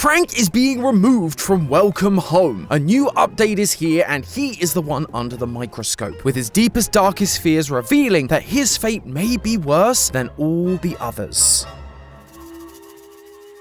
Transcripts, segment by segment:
Frank is being removed from Welcome Home. A new update is here and he is the one under the microscope, with his deepest, darkest fears revealing that his fate may be worse than all the others.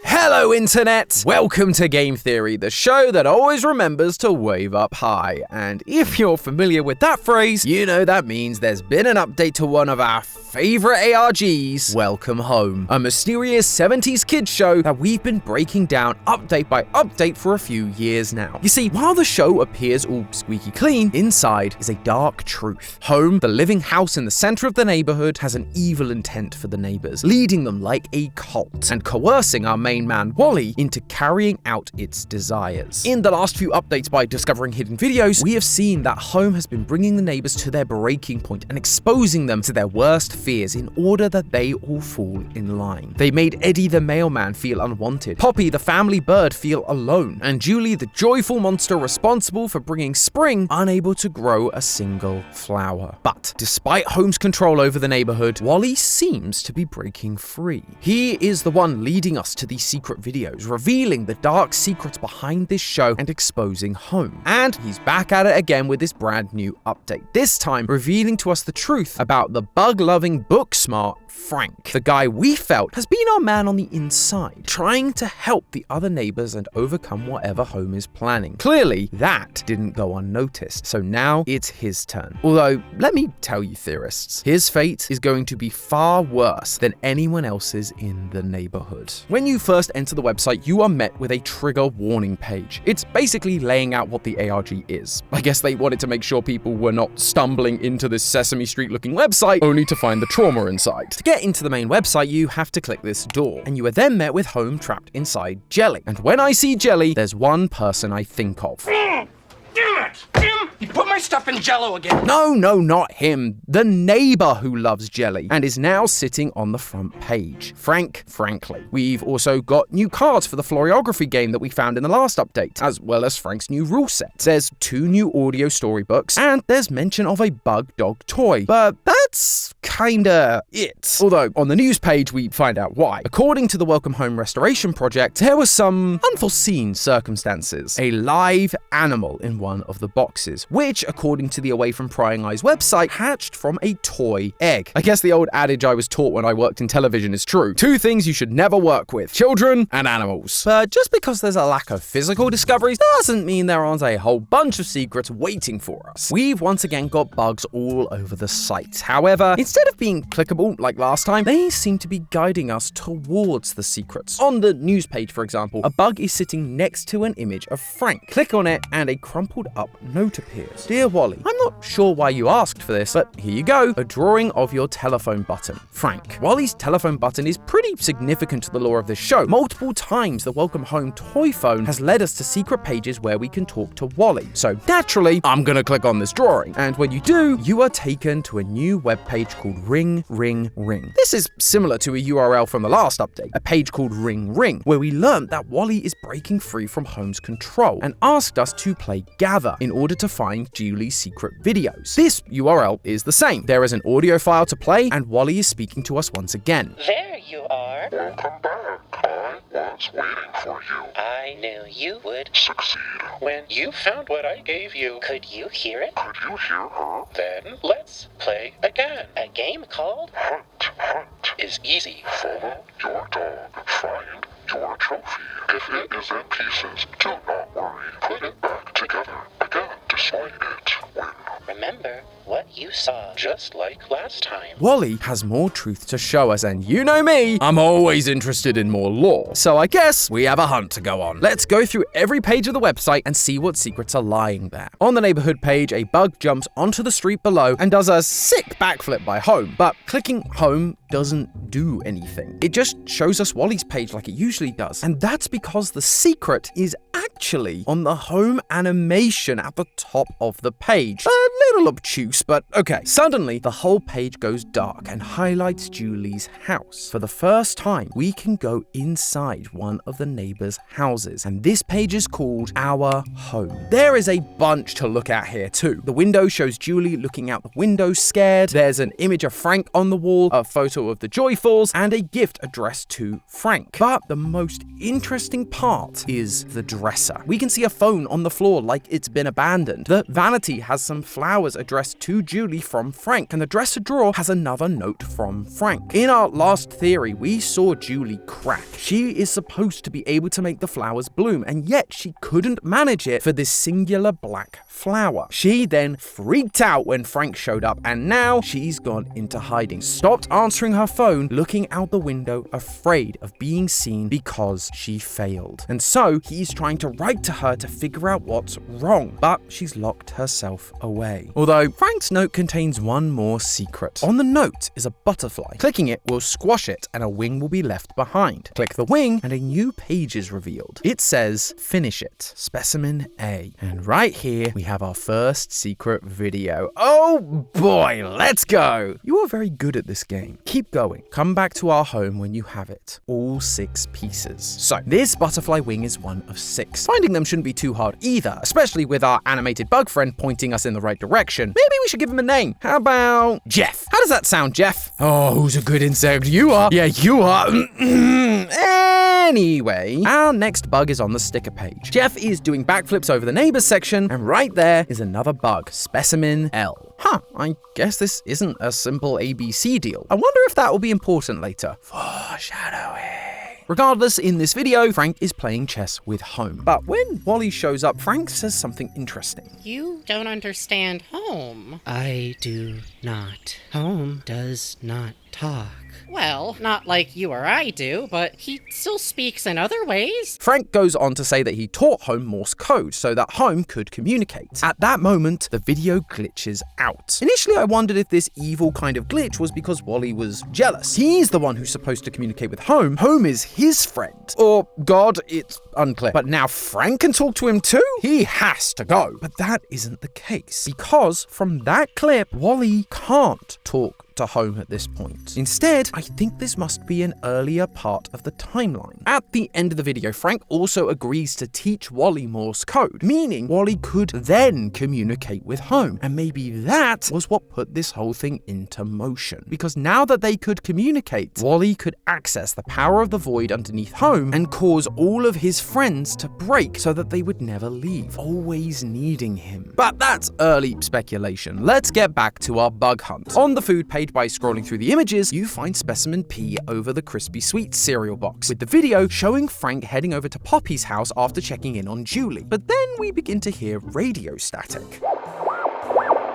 Hello Internet! Welcome to Game Theory, the show that always remembers to wave up high. And if you're familiar with that phrase, you know that means there's been an update to one of our favorite ARGs, Welcome Home, a mysterious 70s kids show that we've been breaking down update by update for a few years now. You see, while the show appears all squeaky clean, inside is a dark truth. Home, the living house in the center of the neighborhood, has an evil intent for the neighbors, leading them like a cult and coercing our main man Wally into carrying out its desires. In the last few updates by Discovering Hidden Videos, we have seen that Home has been bringing the neighbors to their breaking point and exposing them to their worst fears in order that they all fall in line. They made Eddie the mailman feel unwanted, Poppy the family bird feel alone, and Julie the joyful monster responsible for bringing spring unable to grow a single flower. But despite Home's control over the neighborhood, Wally seems to be breaking free. He is the one leading us to these secret videos, revealing the dark secrets behind this show and exposing Home. And he's back at it again with this brand new update, this time revealing to us the truth about the bug-loving, book-smart Frank, the guy we felt has been our man on the inside, trying to help the other neighbors and overcome whatever Home is planning. Clearly, that didn't go unnoticed, so now it's his turn. Although, let me tell you theorists, his fate is going to be far worse than anyone else's in the neighborhood. When you first enter the website, you are met with a trigger warning page. It's basically laying out what the ARG is. I guess they wanted to make sure people were not stumbling into this Sesame Street looking website only to find the trauma inside. To get into the main website, you have to click this door, and you are then met with Home trapped inside Jelly. And when I see Jelly, there's one person I think of. Damn it! Him! You put my stuff in Jello again! No, not him. The neighbor who loves Jelly and is now sitting on the front page. Frank Frankly. We've also got new cards for the Floriography game that we found in the last update, as well as Frank's new rule set. There's 2 new audio storybooks, and there's mention of a bug dog toy. But that's kinda it. Although, on the news page, we find out why. According to the Welcome Home Restoration Project, there were some unforeseen circumstances. A live animal in one of the boxes, which, according to the Away from Prying Eyes website, hatched from a toy egg. I guess the old adage I was taught when I worked in television is true. 2 things you should never work with: children and animals. But just because there's a lack of physical discoveries doesn't mean there aren't a whole bunch of secrets waiting for us. We've once again got bugs all over the site. However, instead of being clickable like last time, they seem to be guiding us towards the secrets. On the news page, for example, a bug is sitting next to an image of Frank. Click on it and a crumpled up note appears. Dear Wally, I'm not sure why you asked for this, but here you go. A drawing of your telephone button. Frank. Wally's telephone button is pretty significant to the lore of this show. Multiple times the Welcome Home toy phone has led us to secret pages where we can talk to Wally. So naturally, I'm gonna click on this drawing. And when you do, you are taken to a new webpage called Ring Ring Ring. This is similar to a URL from the last update, a page called Ring Ring, where we learned that Wally is breaking free from Home's control and asked us to play Gather in order to find Julie's secret videos. This URL is the same. There is an audio file to play, and Wally is speaking to us once again. There you are. Welcome back. I was waiting for you. I knew you would. Succeed. When you found what I gave you, could you hear it? Could you hear her? Then let's play again. A game called Hunt, hunt. is easy. Follow your dog. Find your trophy. If it is in pieces, do not worry. Put it back together. Again, despite it. Win. Remember what you saw, just like last time. Wally has more truth to show us, and you know me, I'm always interested in more lore. So I guess we have a hunt to go on. Let's go through every page of the website and see what secrets are lying there. On the neighborhood page, a bug jumps onto the street below and does a sick backflip by Home, but clicking Home doesn't do anything. It just shows us Wally's page like it usually does, and that's because the secret is actually actually on the home animation at the top of the page. A little obtuse, but okay. Suddenly, the whole page goes dark and highlights Julie's house. For the first time, we can go inside one of the neighbors' houses, and this page is called Our Home. There is a bunch to look at here too. The window shows Julie looking out the window scared. There's an image of Frank on the wall, a photo of the Joyfuls, and a gift addressed to Frank. But the most interesting part is the dresser. We can see a phone on the floor like it's been abandoned. The vanity has some flowers addressed to Julie from Frank, and the dresser drawer has another note from Frank. In our last theory, we saw Julie crack. She is supposed to be able to make the flowers bloom, and yet she couldn't manage it for this singular black flower. She then freaked out when Frank showed up, and now she's gone into hiding. Stopped answering her phone, looking out the window, afraid of being seen because she failed. And so he's trying to write to her to figure out what's wrong, but she's locked herself away. Although Frank's note contains one more secret. On the note is a butterfly. Clicking it will squash it and a wing will be left behind. Click the wing and a new page is revealed. It says, finish it, specimen A. And right here, we have our first secret video. Oh boy, let's go. You are very good at this game. Keep going. Come back to our home when you have it. All 6 pieces. So this butterfly wing is one of 6. Finding them shouldn't be too hard either, especially with our animated bug friend pointing us in the right direction. Maybe we should give him a name. How about Jeff? How does that sound, Jeff? Oh, who's a good insect? You are. Yeah, you are. Anyway, our next bug is on the sticker page. Jeff is doing backflips over the neighbors section, and right there is another bug, specimen L. I guess this isn't a simple ABC deal. I wonder if that will be important later. Foreshadowing. Regardless, in this video, Frank is playing chess with Home. But when Wally shows up, Frank says something interesting. You don't understand Home. I do not. Home does not talk. Well, not like you or I do, but he still speaks in other ways. Frank goes on to say that he taught Home Morse code so that Home could communicate. At that moment, the video glitches out. Initially, I wondered if this evil kind of glitch was because Wally was jealous. He's the one who's supposed to communicate with Home. Home is his friend. Or God, it's unclear. But now Frank can talk to him too? He has to go. But that isn't the case, because from that clip, Wally can't talk to Home at this point. Instead, I think this must be an earlier part of the timeline. At the end of the video, Frank also agrees to teach Wally Morse code, meaning Wally could then communicate with Home. And maybe that was what put this whole thing into motion. Because now that they could communicate, Wally could access the power of the void underneath Home and cause all of his friends to break so that they would never leave, always needing him. But that's early speculation. Let's get back to our bug hunt. On the food page, by scrolling through the images, you find specimen P over the Crispy Sweets cereal box, with the video showing Frank heading over to Poppy's house after checking in on Julie. But then we begin to hear radio static.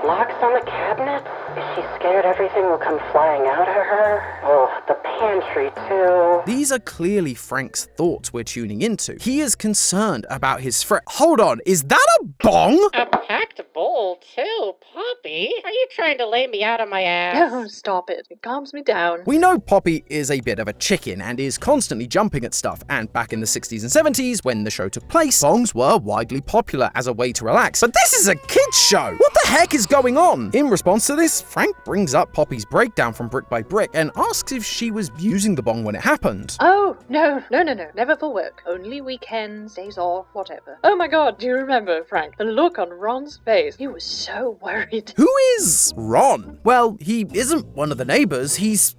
Locks on the cabinet? Is she scared everything will come flying out at her? Oh, the pantry too. These are clearly Frank's thoughts we're tuning into. He is concerned about his friend. Hold on, is that a bong? A packed bowl too, Poppy. Are you trying to lay me out of my ass? Oh, stop it. It calms me down. We know Poppy is a bit of a chicken and is constantly jumping at stuff, and back in the 60s and 70s, when the show took place, bongs were widely popular as a way to relax. But this is a kids show! What the heck is going on? In response to this, Frank brings up Poppy's breakdown from Brick by Brick and asks if she was using the bong when it happened. Oh, no. Never for work. Only weekends, days off, whatever. Oh my god, do you remember, Frank? The look on Ron's face. He was so worried. Who is Ron? Well, he isn't one of the neighbors. He's...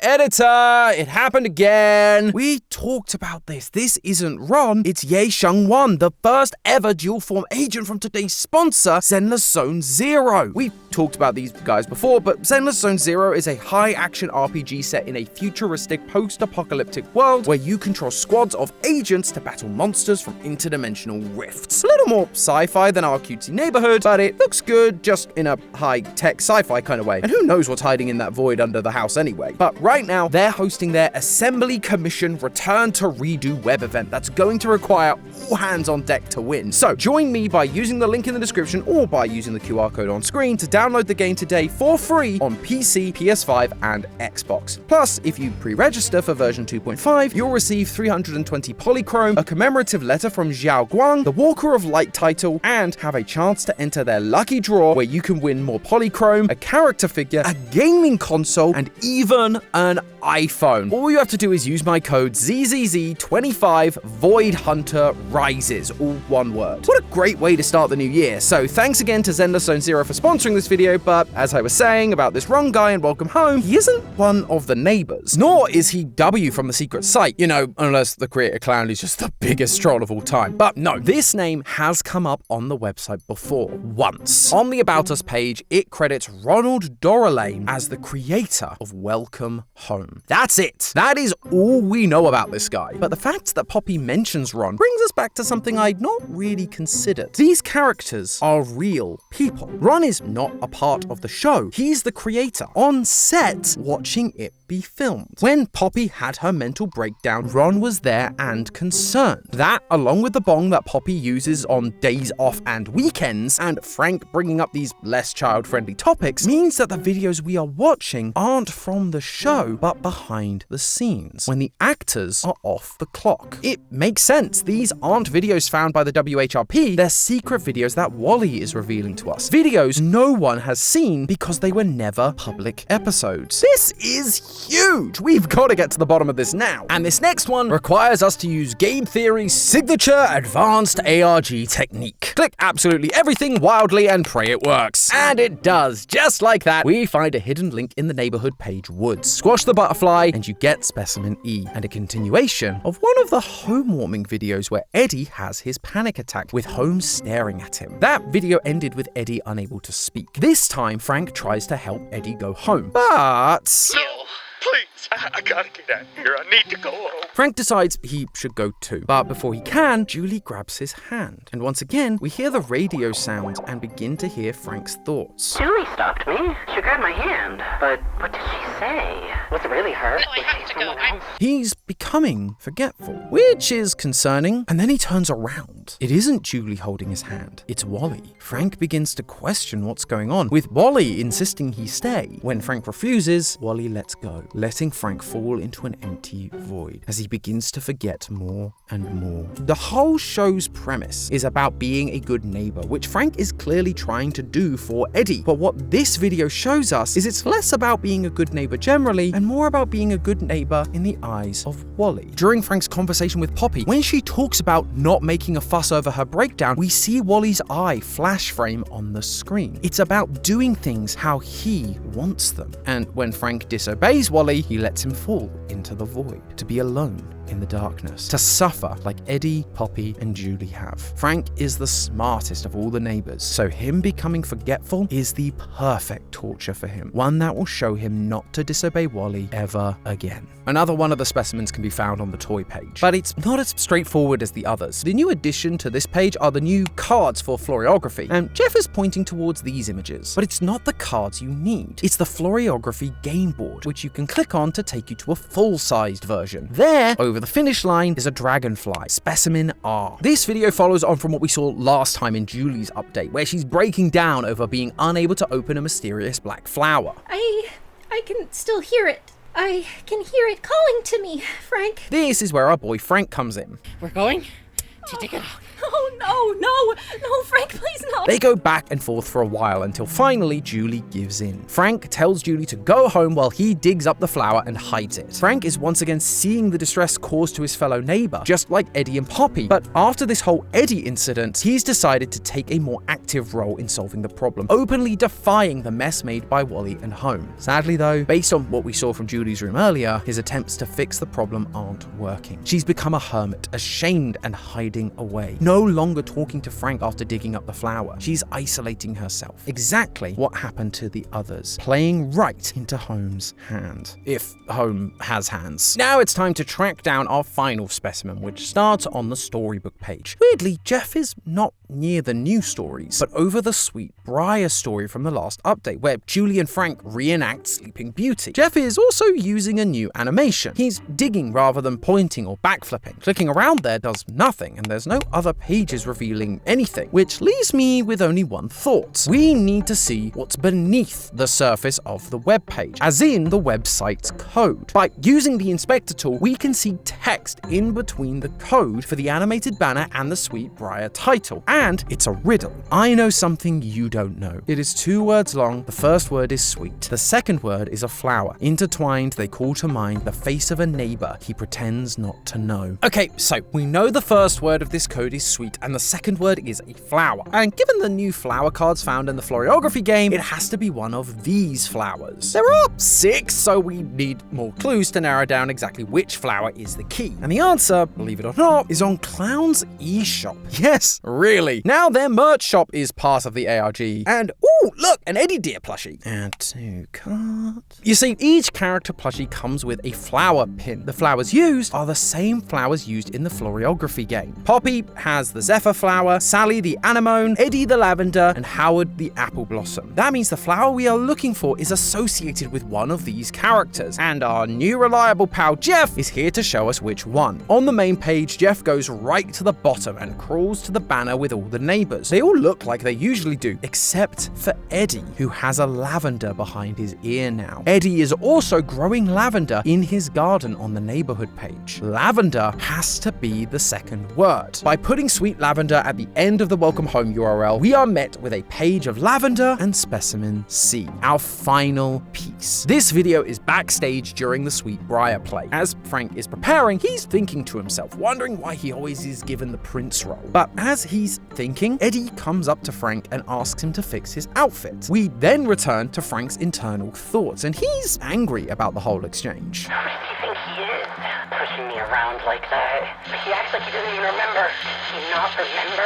Editor, it happened again. We talked about this. This isn't Ron. It's Ye Sheng-wan, the first ever dual-form agent from today's sponsor, Zenless Zone Zero. We talked about these guys before, but Zenless Zone Zero is a high-action RPG set in a futuristic post-apocalyptic world where you control squads of agents to battle monsters from interdimensional rifts. A little more sci-fi than our cutesy neighborhood, but it looks good just in a high-tech sci-fi kind of way. And who knows what's hiding in that void under the house anyway. But right right now, they're hosting their Assembly Commission Return to Redo web event that's going to require all hands on deck to win. So join me by using the link in the description or by using the QR code on screen to download the game today for free on PC, PS5, and Xbox. Plus, if you pre-register for version 2.5, you'll receive 320 polychrome, a commemorative letter from Xiao Guang, the Walker of Light title, and have a chance to enter their lucky draw where you can win more polychrome, a character figure, a gaming console, and even an iPhone. All you have to do is use my code ZZZ25 Void Hunter Rises, all one word. What a great way to start the new year. So thanks again to Zenderzone Zero for sponsoring this video, but as I was saying about this wrong guy in Welcome Home, he isn't one of the neighbors, nor is he W from the secret site, you know, unless the creator clown is just the biggest troll of all time. But no, this name has come up on the website before, once. On the About Us page, it credits Ronald Doralane as the creator of Welcome Home. That's it. That is all we know about this guy. But the fact that Poppy mentions Ron brings us back to something I'd not really considered. These characters are real people. Ron is not a part of the show. He's the creator, on set, watching it be filmed. When Poppy had her mental breakdown, Ron was there and concerned. That, along with the bong that Poppy uses on days off and weekends, and Frank bringing up these less child-friendly topics, means that the videos we are watching aren't from the show, but behind the scenes, when the actors are off the clock. It makes sense. These aren't videos found by the WHRP, they're secret videos that Wally is revealing to us. Videos no one has seen because they were never public episodes. This is huge! We've got to get to the bottom of this now. And this next one requires us to use Game Theory's signature advanced ARG technique. Click absolutely everything wildly and pray it works. And it does. Just like that, we find a hidden link in the neighborhood page Woods. Squash the butterfly and you get Specimen E, and a continuation of one of the home warming videos where Eddie has his panic attack with Holmes staring at him. That video ended with Eddie unable to speak. This time, Frank tries to help Eddie go home, but... No, please, I gotta get out of here. I need to go home. Frank decides he should go too, but before he can, Julie grabs his hand. And once again, we hear the radio sound and begin to hear Frank's thoughts. Julie stopped me. She grabbed my hand. But what did she say? Was it really her? No, I have to go. He's becoming forgetful, which is concerning, and then he turns around. It isn't Julie holding his hand, it's Wally. Frank begins to question what's going on, with Wally insisting he stay. When Frank refuses, Wally lets go, letting Frank fall into an empty void as he begins to forget more and more. The whole show's premise is about being a good neighbor, which Frank is clearly trying to do for Eddie. But what this video shows us is it's less about being a good neighbor generally and more about being a good neighbor in the eyes of Wally. During Frank's conversation with Poppy, when she talks about not making a fuss over her breakdown, we see Wally's eye flash frame on the screen. It's about doing things how he wants them. And when Frank disobeys Wally, he lets him fall into the void, to be alone in the darkness, to suffer like Eddie, Poppy, and Julie have. Frank is the smartest of all the neighbors, so him becoming forgetful is the perfect torture for him, one that will show him not to disobey Wally ever again. Another one of the specimens can be found on the toy page, but it's not as straightforward as the others. The new addition to this page are the new cards for floriography, and Jeff is pointing towards these images, but it's not the cards you need. It's the floriography game board, which you can click on to take you to a full-sized version. There, over the finish line, is a dragonfly, Specimen R. This video follows on from what we saw last time in Julie's update, where she's breaking down over being unable to open a mysterious black flower. I can still hear it. I can hear it calling to me, Frank. This is where our boy Frank comes in. We're going to dig it out. Oh, no, Frank, please no. They go back and forth for a while until finally Julie gives in. Frank tells Julie to go home while he digs up the flower and hides it. Frank is once again seeing the distress caused to his fellow neighbor, just like Eddie and Poppy. But after this whole Eddie incident, he's decided to take a more active role in solving the problem, openly defying the mess made by Wally and Home. Sadly though, based on what we saw from Julie's room earlier, his attempts to fix the problem aren't working. She's become a hermit, ashamed and hiding fading away, no longer talking to Frank after digging up the flower. She's isolating herself. Exactly what happened to the others, playing right into Home's hand. If Home has hands. Now it's time to track down our final specimen, which starts on the storybook page. Weirdly, Jeff is not near the new stories, but over the Sweet Briar story from the last update, where Julie and Frank reenact Sleeping Beauty. Jeff is also using a new animation. He's digging rather than pointing or backflipping. Clicking around there does nothing, and there's no other pages revealing anything, which leaves me with only one thought. We need to see what's beneath the surface of the web page, as in the website's code. By using the inspector tool, we can see text in between the code for the animated banner and the Sweet Briar title, and it's a riddle. I know something you don't know. It is 2 words long. The first word is sweet. The second word is a flower. Intertwined, they call to mind the face of a neighbor he pretends not to know. Okay, so we know the first word of this code is sweet, and the second word is a flower. And given the new flower cards found in the Floriography game, it has to be one of these flowers. There are 6, so we need more clues to narrow down exactly which flower is the key. And the answer, believe it or not, is on Clown's eShop. Yes, really. Now their merch shop is part of the ARG. And ooh, look, an Eddie Deer plushie. Add to cart. You see, each character plushie comes with a flower pin. The flowers used are the same flowers used in the Floriography game. Poppy has the Zephyr flower, Sally the anemone, Eddie the lavender, and Howard the apple blossom. That means the flower we are looking for is associated with one of these characters, and our new reliable pal Jeff is here to show us which one. On the main page, Jeff goes right to the bottom and crawls to the banner with all the neighbors. They all look like they usually do, except for Eddie, who has a lavender behind his ear now. Eddie is also growing lavender in his garden on the neighborhood page. Lavender has to be the second word. By putting Sweet Lavender at the end of the Welcome Home URL, we are met with a page of lavender and specimen C, our final piece. This video is backstage during the Sweet Briar play. As Frank is preparing, he's thinking to himself, wondering why he always is given the prince role. But as he's thinking, Eddie comes up to Frank and asks him to fix his outfit. We then return to Frank's internal thoughts, and he's angry about the whole exchange. Who does he think he is? Pushing me around like that. He acts like he doesn't even remember. Does he not remember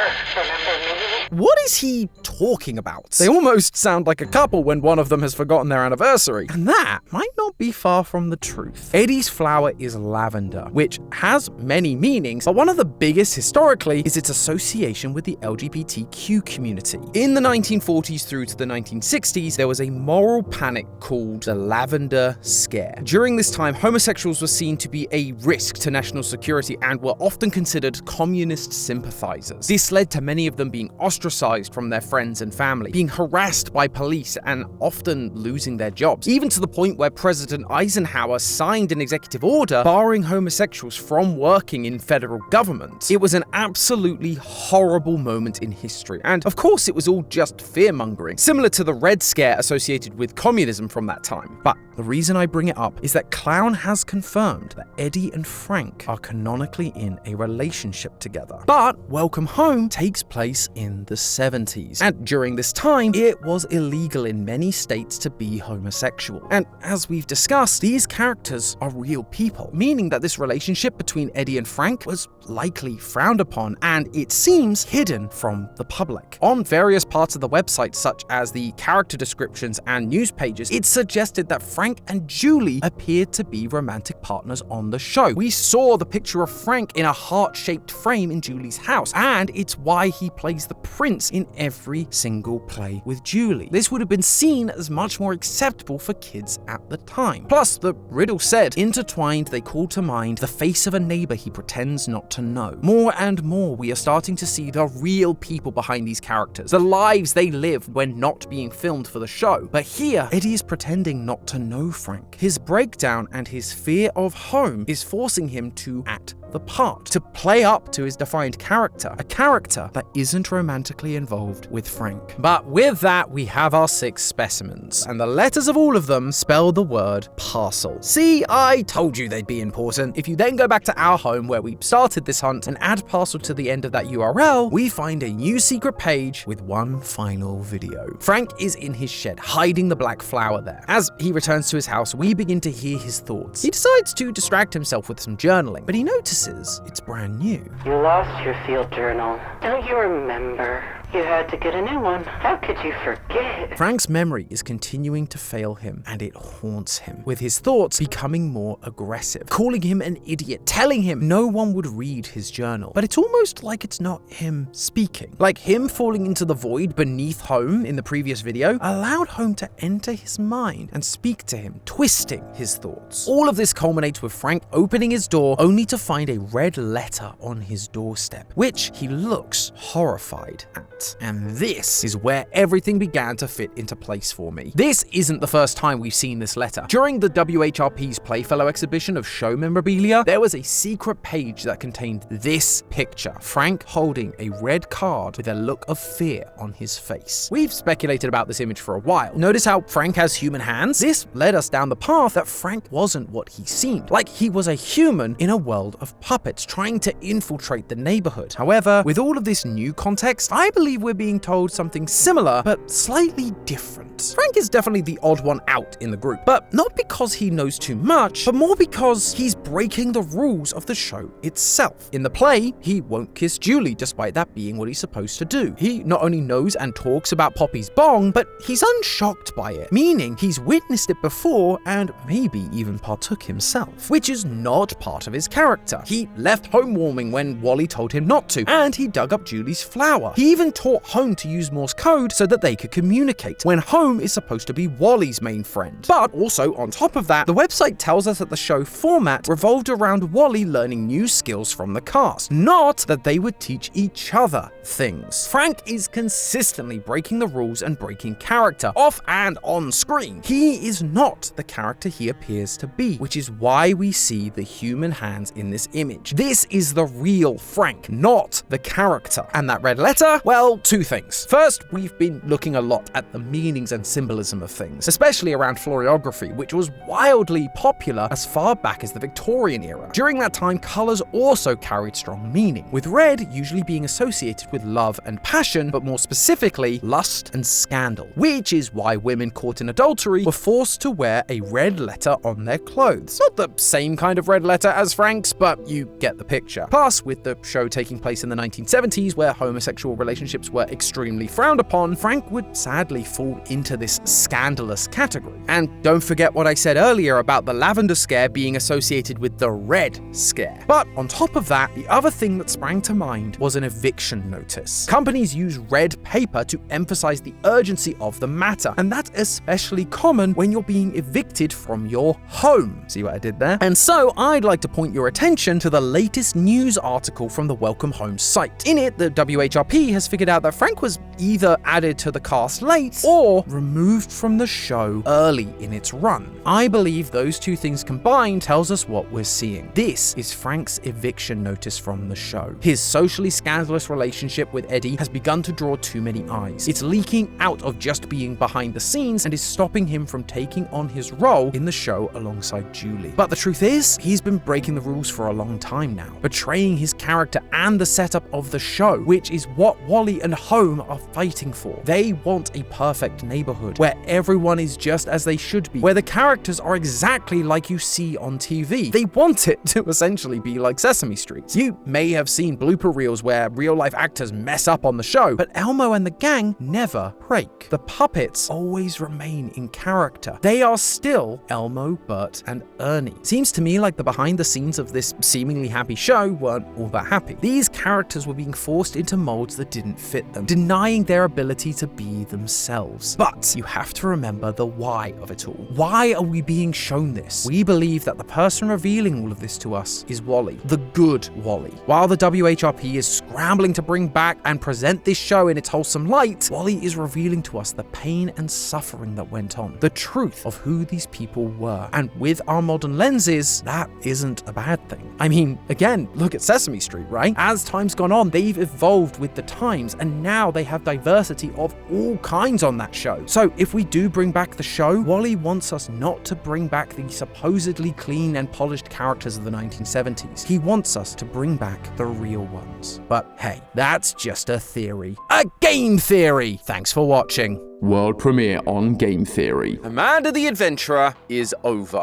me? What is he talking about? They almost sound like a couple when one of them has forgotten their anniversary. And that might not be far from the truth. Eddie's flower is lavender, which has many meanings, but one of the biggest historically is its association with the LGBTQ community. In the 1940s through to the 1960s, there was a moral panic called the Lavender Scare. During this time, homosexuals were seen to be a risk to national security and were often considered communist sympathizers. This led to many of them being ostracized from their friends and family, being harassed by police, and often losing their jobs, even to the point where President Eisenhower signed an executive order barring homosexuals from working in federal government. It was an absolutely horrible moment in history, and of course it was all just fear-mongering, similar to the Red Scare associated with communism from that time. But the reason I bring it up is that Clown has confirmed that Eddie and Frank are canonically in a relationship together. But Welcome Home takes place in the 70s, and during this time, it was illegal in many states to be homosexual. And as we've discussed, these characters are real people, meaning that this relationship between Eddie and Frank was likely frowned upon, and it seems hidden from the public. On various parts of the website, such as the character descriptions and news pages, it suggested that Frank and Julie appeared to be romantic partners on the show. We saw the picture of Frank in a heart-shaped frame in Julie's house, and it's why he plays the prince in every single play with Julie. This would have been seen as much more acceptable for kids at the time. Plus, the riddle said, intertwined they call to mind the face of a neighbor he pretends not to know. More and more, we are starting to see the real people behind these characters, the lives they lived when not being filmed for the show. But here, Eddie is pretending not to know Frank. His breakdown and his fear of home is forcing him to act the part, to play up to his defined character, a character that isn't romantically involved with Frank. But with that, we have our 6 specimens, and the letters of all of them spell the word parcel. See, I told you they'd be important. If you then go back to our home where we started this hunt and add parcel to the end of that URL, we find a new secret page with one final video. Frank is in his shed, hiding the black flower there. As he returns to his house, we begin to hear his thoughts. He decides to distract himself with some journaling, but he notices notices it's brand new. You lost your field journal. Don't you remember? You had to get a new one. How could you forget? Frank's memory is continuing to fail him, and it haunts him, with his thoughts becoming more aggressive, calling him an idiot, telling him no one would read his journal. But it's almost like it's not him speaking. Like him falling into the void beneath home in the previous video allowed home to enter his mind and speak to him, twisting his thoughts. All of this culminates with Frank opening his door only to find a red letter on his doorstep, which he looks horrified at. And this is where everything began to fit into place for me. This isn't the first time we've seen this letter. During the WHRP's Playfellow exhibition of show memorabilia, there was a secret page that contained this picture, Frank holding a red card with a look of fear on his face. We've speculated about this image for a while. Notice how Frank has human hands? This led us down the path that Frank wasn't what he seemed, like he was a human in a world of puppets trying to infiltrate the neighborhood. However, with all of this new context, I believe we're being told something similar, but slightly different. Frank is definitely the odd one out in the group, but not because he knows too much, but more because he's breaking the rules of the show itself. In the play, he won't kiss Julie, despite that being what he's supposed to do. He not only knows and talks about Poppy's bong, but he's unshocked by it, meaning he's witnessed it before and maybe even partook himself, which is not part of his character. He left home warming when Wally told him not to, and he dug up Julie's flower. He even taught Home to use Morse code so that they could communicate, when Home is supposed to be Wally's main friend. But also, on top of that, the website tells us that the show format revolved around Wally learning new skills from the cast, not that they would teach each other things. Frank is consistently breaking the rules and breaking character, off and on screen. He is not the character he appears to be, which is why we see the human hands in this image. This is the real Frank, not the character. And that red letter? Well, two things. First, we've been looking a lot at the meanings and symbolism of things, especially around florography, which was wildly popular as far back as the Victorian era. During that time, colors also carried strong meaning, with red usually being associated with love and passion, but more specifically, lust and scandal, which is why women caught in adultery were forced to wear a red letter on their clothes. Not the same kind of red letter as Frank's, but you get the picture. Plus, with the show taking place in the 1970s, where homosexual relationships were extremely frowned upon, Frank would sadly fall into this scandalous category. And don't forget what I said earlier about the lavender scare being associated with the red scare. But on top of that, the other thing that sprang to mind was an eviction notice. Companies use red paper to emphasize the urgency of the matter, and that's especially common when you're being evicted from your home. See what I did there? And so I'd like to point your attention to the latest news article from the Welcome Home site. In it, the WHRP has figured out that Frank was either added to the cast late or removed from the show early in its run. I believe those two things combined tells us what we're seeing. This is Frank's eviction notice from the show. His socially scandalous relationship with Eddie has begun to draw too many eyes. It's leaking out of just being behind the scenes and is stopping him from taking on his role in the show alongside Julie. But the truth is, he's been breaking the rules for a long time now, betraying his character and the setup of the show, which is what Wally and Home are fighting for. They want a perfect neighborhood where everyone is just as they should be, where the characters are exactly like you see on TV. They want it to essentially be like Sesame Street. You may have seen blooper reels where real-life actors mess up on the show, but Elmo and the gang never break. The puppets always remain in character. They are still Elmo, Bert, and Ernie. Seems to me like the behind the scenes of this seemingly happy show weren't all that happy. These characters were being forced into molds that didn't fit them, denying their ability to be themselves. But you have to remember the why of it all. Why are we being shown this? We believe that the person revealing all of this to us is Wally, the good Wally. While the WHRP is scrambling to bring back and present this show in its wholesome light, Wally is revealing to us the pain and suffering that went on, the truth of who these people were. And with our modern lenses, that isn't a bad thing. I mean, again, look at Sesame Street, right? As time's gone on, they've evolved with the times, and now they have diversity of all kinds on that show. So if we do bring back the show, Wally wants us not to bring back the supposedly clean and polished characters of the 1970s. He wants us to bring back the real ones. But hey, that's just a theory. A game theory! Thanks for watching. World premiere on Game Theory. Amanda the Adventurer is over.